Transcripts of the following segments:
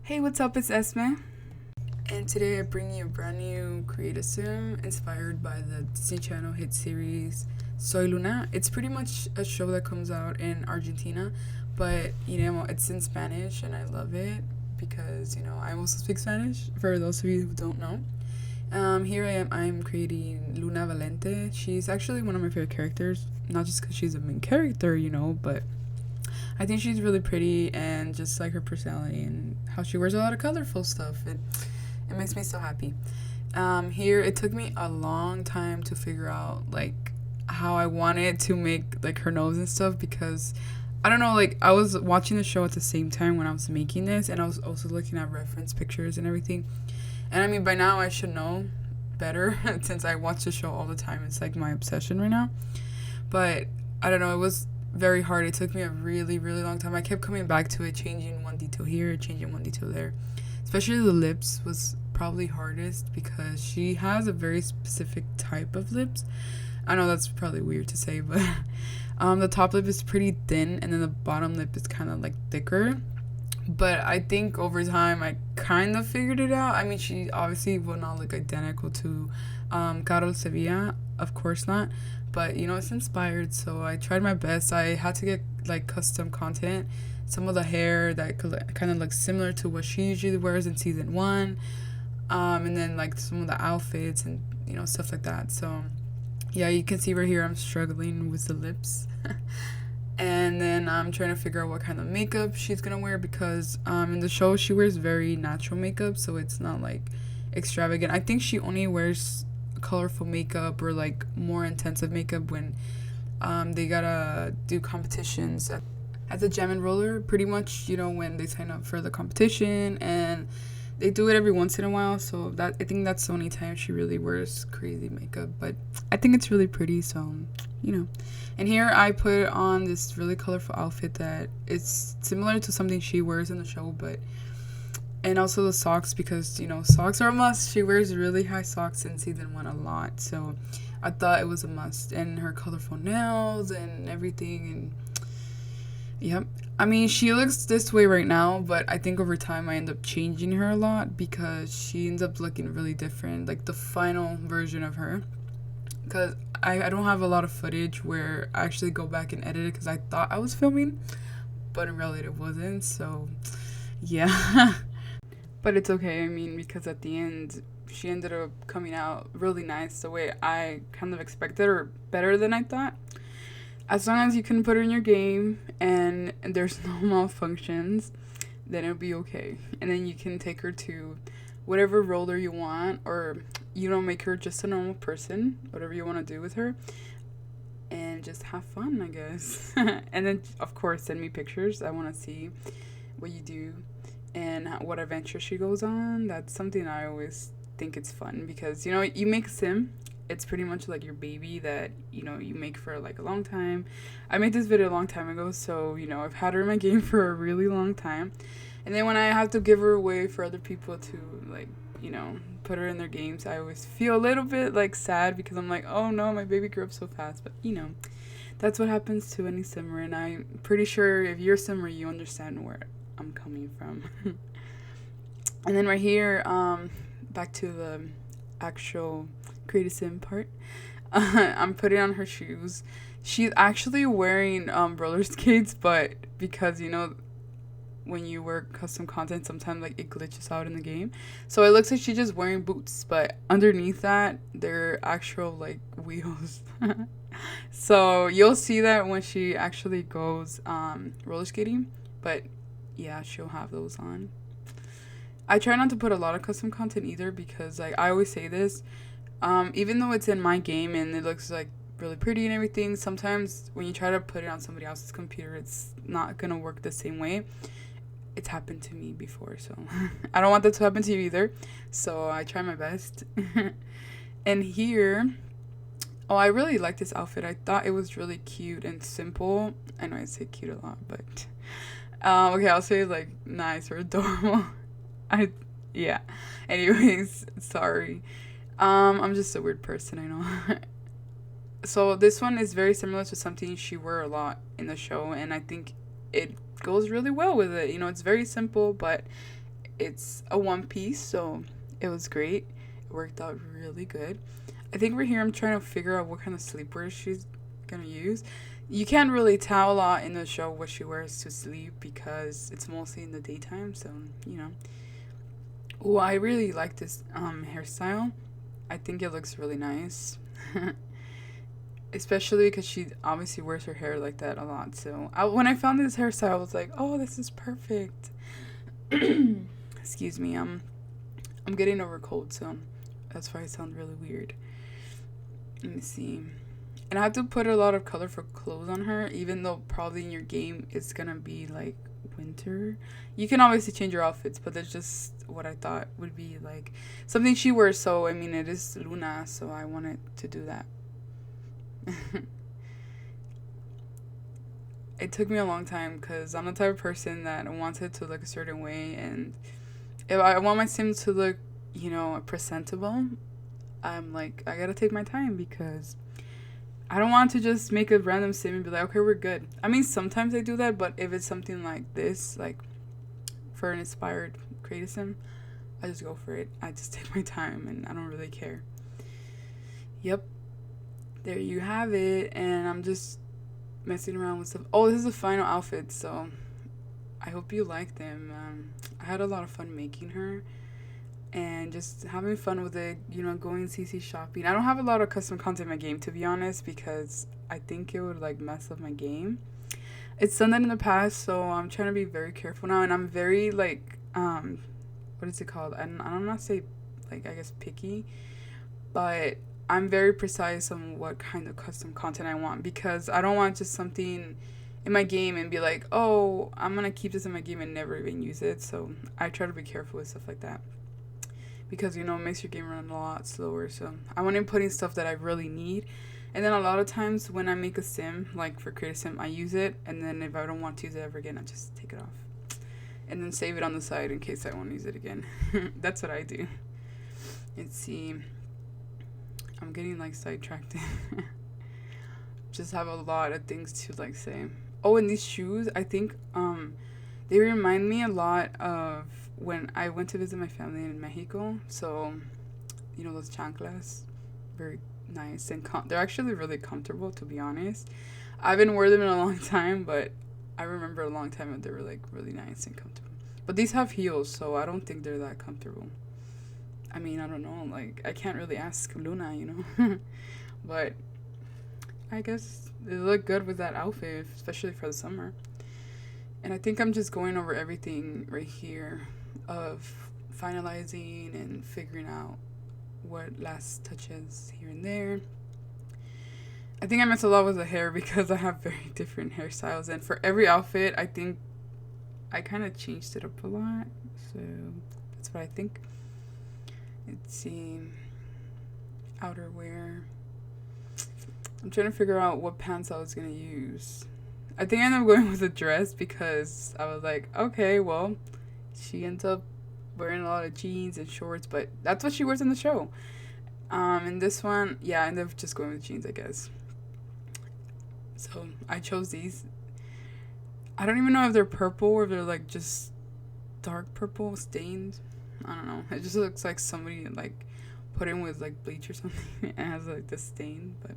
Hey, what's up? It's Esme. And today I bring you a brand new creative sim inspired by the Disney Channel hit series Soy Luna. It's pretty much a show that comes out in Argentina, but it's in Spanish and I love it because I also speak Spanish, for those of you who don't know. Here I am, I'm creating Luna Valente. She's actually one of my favorite characters, not just because she's a main character, but I think she's really pretty, and just like her personality and how she wears a lot of colorful stuff. It makes me so happy. Here it took me a long time to figure out like how I wanted to make like her nose and stuff, because I don't know, like I was watching the show at the same time when I was making this, and I was also looking at reference pictures and everything. And I mean, by now I should know better since I watch the show all the time. It's like my obsession right now. But I don't know, it was very hard. It took me a really, really long time. I kept coming back to it, changing one detail here, changing one detail there. Especially the lips was probably hardest because she has a very specific type of lips. I know that's probably weird to say, but the top lip is pretty thin, and then the bottom lip is kind of like thicker. But I think over time I kind of figured it out. I mean, she obviously will not look identical to Karol Sevilla, of course not. But it's inspired, so I tried my best. I had to get like custom content, some of the hair that could kind of look similar to what she usually wears in season 1, and then like some of the outfits and stuff like that. So yeah, you can see right here I'm struggling with the lips. And then I'm trying to figure out what kind of makeup she's gonna wear, because in the show she wears very natural makeup, so it's not like extravagant. I think she only wears colorful makeup or like more intensive makeup when they gotta do competitions at the Gem and Roller, pretty much, when they sign up for the competition, and they do it every once in a while. So that, I think that's the only time she really wears crazy makeup, but I think it's really pretty, so and here I put on this really colorful outfit that is similar to something she wears in the show, and also the socks, because socks are a must. She wears really high socks in season 1 a lot, so I thought it was a must. And her colorful nails and everything, and yep. I mean, she looks this way right now, but I think over time I end up changing her a lot because she ends up looking really different, like the final version of her. Because I don't have a lot of footage where I actually go back and edit it, because I thought I was filming, but in reality it wasn't, so yeah. But it's okay, I mean, because at the end she ended up coming out really nice, the way I kind of expected, or better than I thought. As long as you can put her in your game and there's no malfunctions, then it'll be okay. And then you can take her to whatever roller you want, or make her just a normal person, whatever you want to do with her, and just have fun, I guess. And then of course send me pictures. I want to see what you do and what adventure she goes on. That's something I always think it's fun, because you make a sim, it's pretty much like your baby that you make for like a long time. I made this video a long time ago, so I've had her in my game for a really long time. And then when I have to give her away for other people to like put her in their games, I always feel a little bit like sad, because I'm like, oh no, my baby grew up so fast. But that's what happens to any simmer, and I'm pretty sure if you're a simmer, you understand where I'm coming from. And then right here, back to the actual creative sim part. I'm putting on her shoes. She's actually wearing roller skates, but because when you wear custom content, sometimes like it glitches out in the game, so it looks like she's just wearing boots, but underneath that they're actual like wheels. So you'll see that when she actually goes roller skating, but yeah, she'll have those on. I try not to put a lot of custom content either, because like I always say this, even though it's in my game and it looks like really pretty and everything, sometimes when you try to put it on somebody else's computer, it's not gonna work the same way. It's happened to me before, so I don't want that to happen to you either, so I try my best. And here, I really like this outfit. I thought it was really cute and simple. I know I say cute a lot, but okay, I'll say like nice or adorable. Yeah. Anyways, sorry. I'm just a weird person, I know. So this one is very similar to something she wore a lot in the show, and I think it goes really well with it. It's very simple, but It's a one piece, so it was great. It worked out really good. I think right here I'm trying to figure out what kind of sleepwear she's gonna use. You can't really tell a lot in the show what she wears to sleep because it's mostly in the daytime, so you know. Oh, I really like this hairstyle. I think it looks really nice. Especially because she obviously wears her hair like that a lot. So when I found this hairstyle, I was like, "Oh, this is perfect." Excuse me. I'm getting over cold, so that's why I sound really weird. Let me see. And I have to put a lot of colorful clothes on her, even though probably in your game it's gonna be like winter. You can obviously change your outfits, but that's just what I thought would be like something she wears. So I mean, it is Luna, so I wanted to do that. It took me a long time because I'm the type of person that wants it to look a certain way, and if I want my sim to look, presentable, I'm like, I gotta take my time because I don't want to just make a random sim and be like, okay, we're good. I mean, sometimes I do that, but if it's something like this, like for an inspired creative sim, I just go for it. I just take my time and I don't really care. Yep, there you have it. And I'm just messing around with stuff. Oh, this is the final outfit, so I hope you like them. I had a lot of fun making her and just having fun with it, going CC shopping. I don't have a lot of custom content in my game, to be honest, because I think it would like mess up my game. It's done that in the past, so I'm trying to be very careful now, and I'm very like what is it called? I don't not say like, I guess, picky, but I'm very precise on what kind of custom content I want because I don't want just something in my game and be like, oh, I'm gonna keep this in my game and never even use it. So I try to be careful with stuff like that because it makes your game run a lot slower. So I want to put in stuff that I really need. And then a lot of times when I make a sim, like for Creative Sim, I use it, and then if I don't want to use it ever again, I just take it off and then save it on the side in case I want to use it again. That's what I do. Let's see. I'm getting like sidetracked. Just have a lot of things to like say. Oh, and these shoes, I think they remind me a lot of when I went to visit my family in Mexico. So, those chanclas, very nice and they're actually really comfortable, to be honest. I haven't worn them in a long time, but I remember a long time and they were like really nice and comfortable. But these have heels, so I don't think they're that comfortable. I mean, I don't know, like I can't really ask Luna, but I guess they look good with that outfit, especially for the summer. And I think I'm just going over everything right here of finalizing and figuring out what last touches here and there. I think I messed a lot with the hair because I have very different hairstyles, and for every outfit I think I kind of changed it up a lot, so that's what I think. Let's see, outerwear. I'm trying to figure out what pants I was gonna use. I think I ended up going with a dress because I was like, okay, well, she ends up wearing a lot of jeans and shorts, but that's what she wears in the show. And this one, yeah, I ended up just going with jeans, I guess. So I chose these. I don't even know if they're purple or if they're like just dark purple stained. I don't know. It just looks like somebody like put in with like bleach or something and has like this stain, but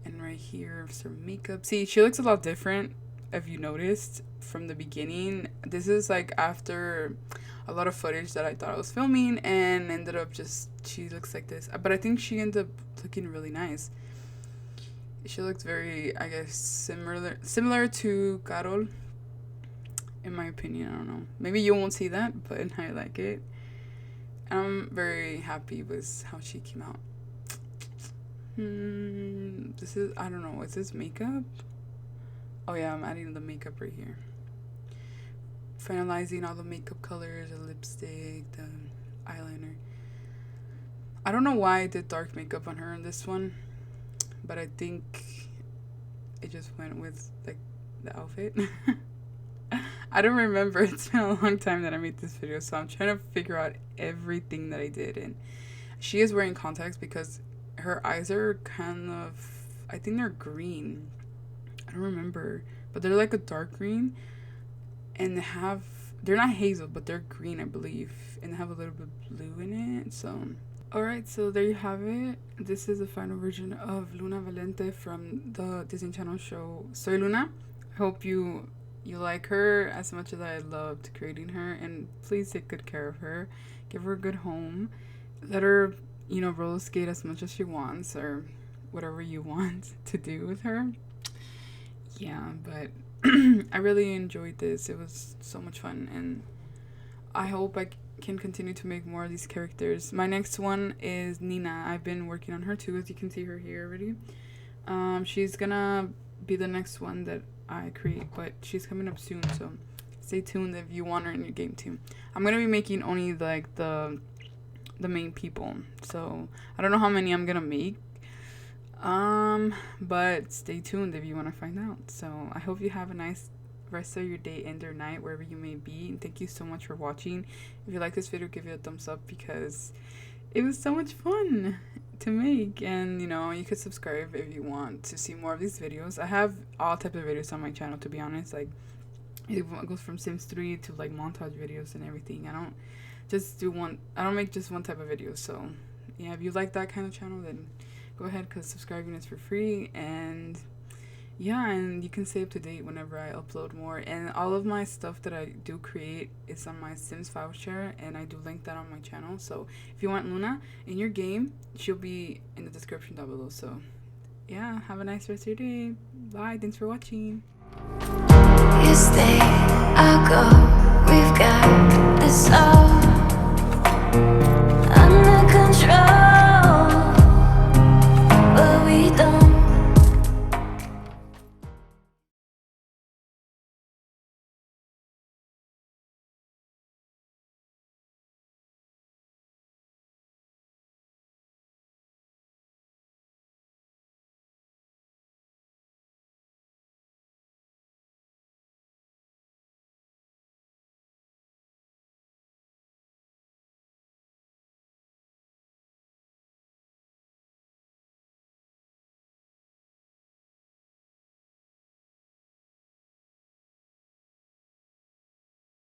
And right here, some makeup. See, she looks a lot different, if you noticed, from the beginning. This is like after a lot of footage that I thought I was filming and ended up she looks like this. But I think she ended up looking really nice. She looks very, I guess, similar to Karol, in my opinion. I don't know. Maybe you won't see that, but I like it. I'm very happy with how she came out. This is, I don't know, is this makeup? Oh yeah, I'm adding the makeup right here. Finalizing all the makeup colors, the lipstick, the eyeliner. I don't know why I did dark makeup on her in this one, but I think it just went with like the outfit. I don't remember. It's been a long time that I made this video, so I'm trying to figure out everything that I did. And she is wearing contacts because her eyes are kind of, I think they're green. I don't remember, but they're like a dark green, and they have they're not hazel, but they're green, I believe, and they have a little bit of blue in it. So alright, so there you have it. This is the final version of Luna Valente from the Disney Channel show Soy Luna. I hope you like her as much as I loved creating her, and please take good care of her. Give her a good home. Let her, roller skate as much as she wants, or whatever you want to do with her. Yeah, but I really enjoyed this. It was so much fun, and I hope I can continue to make more of these characters. My next one is Nina. I've been working on her too, as you can see her here already. She's gonna be the next one that I create, but she's coming up soon, so stay tuned if you want her in your game too. I'm gonna be making only like the main people, so I don't know how many I'm gonna make, but stay tuned if you want to find out. So I hope you have a nice rest of your day and or night wherever you may be, and thank you so much for watching. If you like this video, give it a thumbs up because it was so much fun to make, and you could subscribe if you want to see more of these videos. I have all types of videos on my channel, to be honest. Like, it goes from Sims 3 to like montage videos and everything. I don't make just one type of video. So yeah, if you like that kind of channel, then go ahead, because subscribing is for free. And yeah, and you can stay up to date whenever I upload more, and all of my stuff that I do create is on my Sims file share, and I do link that on my channel. So if you want Luna in your game, she'll be in the description down below. So yeah, have a nice rest of your day. Bye, thanks for watching. You stay, I go.